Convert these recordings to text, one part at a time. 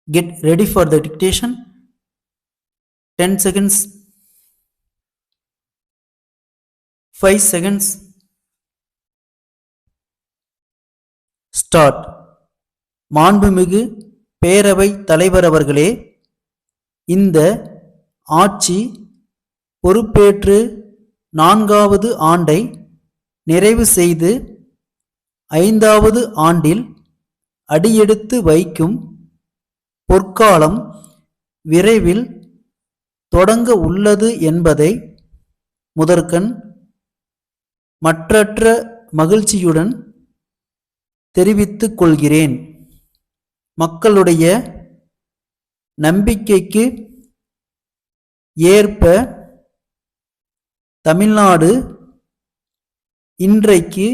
Get ready for the dictation. 10 seconds. 5 seconds. Start. மாண்புமிகு பேரவை தலைவர் அவர்களே, இந்த ஆட்சி பொறுப்பேற்று 4வது ஆண்டை நிறைவு செய்து 5வது ஆண்டில் அடியெடுத்து வைக்கும் பொற்காலம் விரைவில் தொடங்க உள்ளது என்பதை முதற்கண் மற்றற்ற மகிழ்ச்சியுடன் தெரிவித்துக் கொள்கிறேன். மக்களுடைய நம்பிக்கைக்கு ஏற்ப தமிழ்நாடு இன்றைக்கு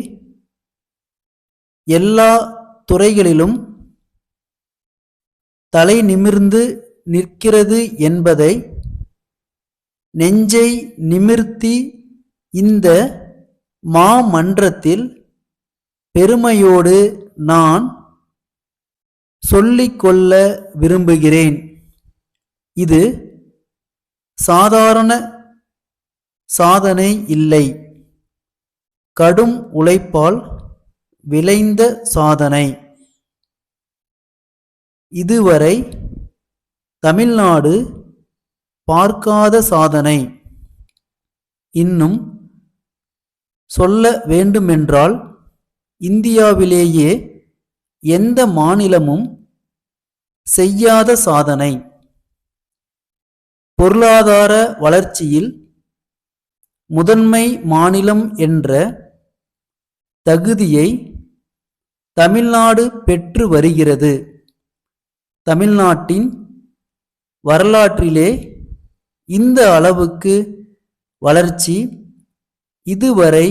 எல்லா துறைகளிலும் தலை நிமிர்ந்து நிற்கிறது என்பதை நெஞ்சை நிமிர்த்தி இந்த மாமன்றத்தில் பெருமையோடு நான் சொல்லிக்கொள்ள விரும்புகிறேன். இது சாதாரண சாதனை இல்லை, கடும் உழைப்பால் விளைந்த சாதனை. இதுவரை தமிழ்நாடு பார்க்காத சாதனை. இன்னும் சொல்ல வேண்டுமென்றால் இந்தியாவிலேயே எந்த மாநிலமும் செய்யாத சாதனை. பொருளாதார வளர்ச்சியில் முதன்மை மாநிலம் என்ற தகுதியை தமிழ்நாடு பெற்று வருகிறது. தமிழ்நாட்டின் வரலாற்றிலே இந்த அளவுக்கு வளர்ச்சி இதுவரை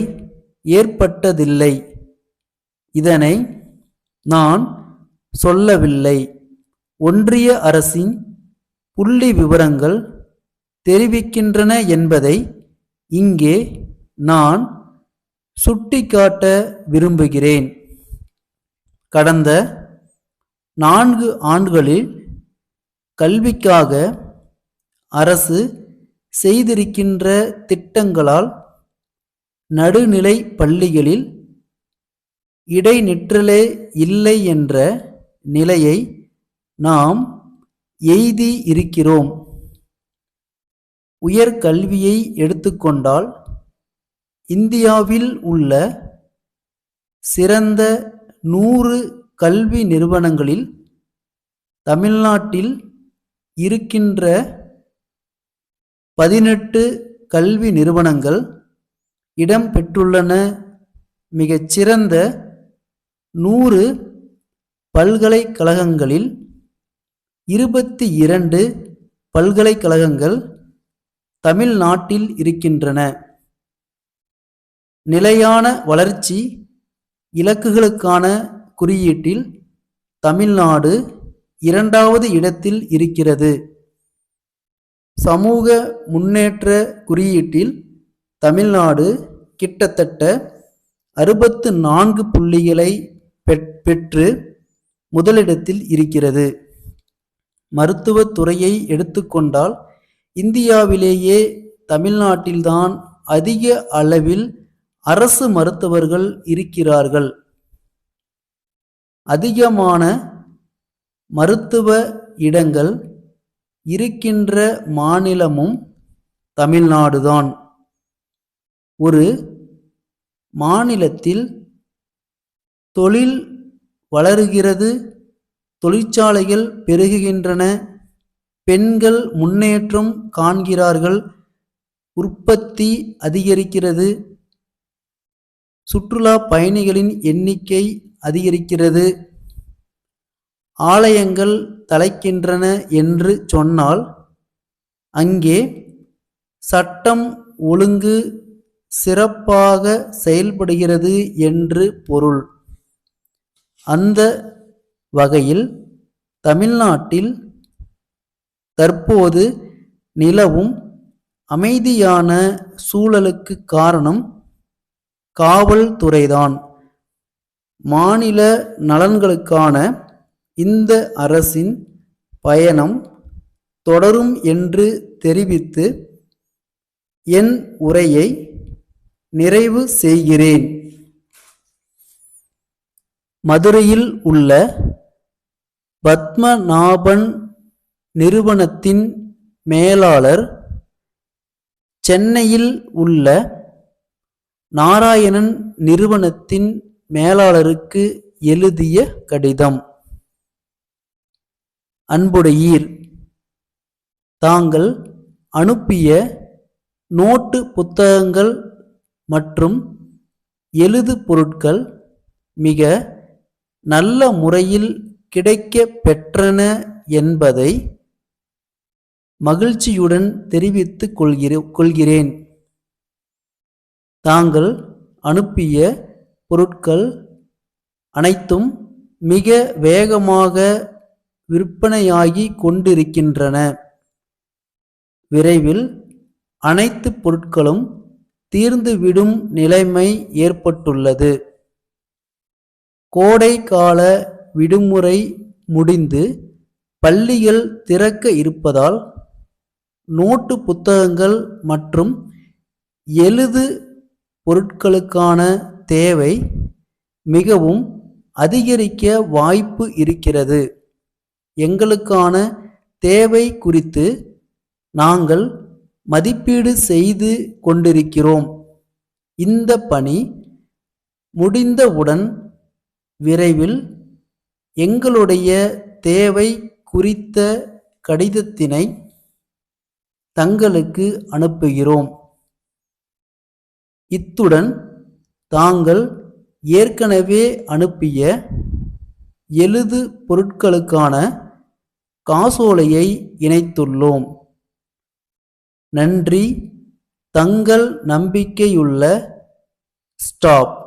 ஏற்பட்டதில்லை. இதனை நான் சொல்லவில்லை, ஒன்றிய அரசின் புள்ளி விவரங்கள் தெரிவிக்கின்றன என்பதை இங்கே நான் சுட்டிக்காட்ட விரும்புகிறேன். கடந்த 4 ஆண்டுகளில் கல்விக்காக அரசு செய்திருக்கின்ற திட்டங்களால் நடுநிலை பள்ளிகளில் இடைநிற்றலே இல்லை என்ற நிலையை நாம் எய்தி இருக்கிறோம். உயர்கல்வியை எடுத்துக்கொண்டால் இந்தியாவில் உள்ள சிறந்த 100 கல்வி நிறுவனங்களில் தமிழ்நாட்டில் இருக்கின்ற 18 கல்வி நிறுவனங்கள் இடம் பெற்றுள்ளன. மிகச்சிறந்த 100 பல்கலைக்கழகங்களில் 22 பல்கலைக்கழகங்கள் தமிழ்நாட்டில் இருக்கின்றன. நிலையான வளர்ச்சி இலக்குகளுக்கான குறியீட்டில் தமிழ்நாடு 2வது இடத்தில் இருக்கிறது. சமூக முன்னேற்ற குறியீட்டில் தமிழ்நாடு கிட்டத்தட்ட 64 புள்ளிகளை பெற்று முதலிடத்தில் இருக்கிறது. மருத்துவத்துறையை எடுத்துக்கொண்டால் இந்தியாவிலேயே தமிழ்நாட்டில்தான் அதிக அளவில் அரசு மருத்துவர்கள் இருக்கிறார்கள். அதிகமான மருத்துவ இடங்கள் இருக்கின்ற மாநிலமும் தமிழ்நாடுதான். ஒரு மாநிலத்தில் தொழில் வளருகிறது, தொழிற்சாலைகள் பெருகுகின்றன, பெண்கள் முன்னேற்றம் காண்கிறார்கள், உற்பத்தி அதிகரிக்கிறது, சுற்றுலா பயணிகளின் எண்ணிக்கை அதிகரிக்கிறது, ஆலயங்கள் தலைக்கின்றன என்று சொன்னால் அங்கே சட்டம் ஒழுங்கு சிறப்பாக செயல்படுகிறது என்று பொருள். அந்த வகையில் தமிழ்நாட்டில் தற்போது நிலவும் அமைதியான சூழலுக்கு காரணம் காவல்துறைதான். மாநில நலன்களுக்கான இந்த அரசின் பயணம் தொடரும் என்று தெரிவித்து என் உரையை நிறைவு செய்கிறேன். மதுரையில் உள்ள பத்மநாபன் நிறுவனத்தின் மேலாளர், சென்னையில் உள்ள நாராயணன் நிறுவனத்தின் மேலாளருக்கு எழுதிய கடிதம். அன்புடையீர், தாங்கள் அனுப்பிய நோட்டு புத்தகங்கள் மற்றும் எழுது பொருட்கள் மிக நல்ல முறையில் கிடைக்கப் பெற்றன என்பதை மகிழ்ச்சியுடன் தெரிவித்துக் கொள்கிறேன். தாங்கள் அனுப்பிய பொருட்கள் அனைத்தும் மிக வேகமாக விற்பனையாகி கொண்டிருக்கின்றன. விரைவில் அனைத்து பொருட்களும் தீர்ந்துவிடும் நிலைமை ஏற்பட்டுள்ளது. கோடை கால விடுமுறை முடிந்து பள்ளிகள் திறக்க இருப்பதால் நோட்டு புத்தகங்கள் மற்றும் எழுது பொருட்களுக்கான தேவை மிகவும் அதிகரிக்க வாய்ப்பு இருக்கிறது. எங்களுக்கான தேவை குறித்து நாங்கள் மதிப்பீடு செய்து கொண்டிருக்கிறோம். இந்த பணி முடிந்தவுடன் விரைவில் எங்களுடைய தேவை குறித்த கடிதத்தினை தங்களுக்கு அனுப்புகிறோம். இத்துடன் தாங்கள் ஏற்கனவே அனுப்பிய எழுது பொருட்களுக்கான காசோலையை இணைத்துள்ளோம். நன்றி. தங்கள் நம்பிக்கையுள்ள ஸ்டாப்.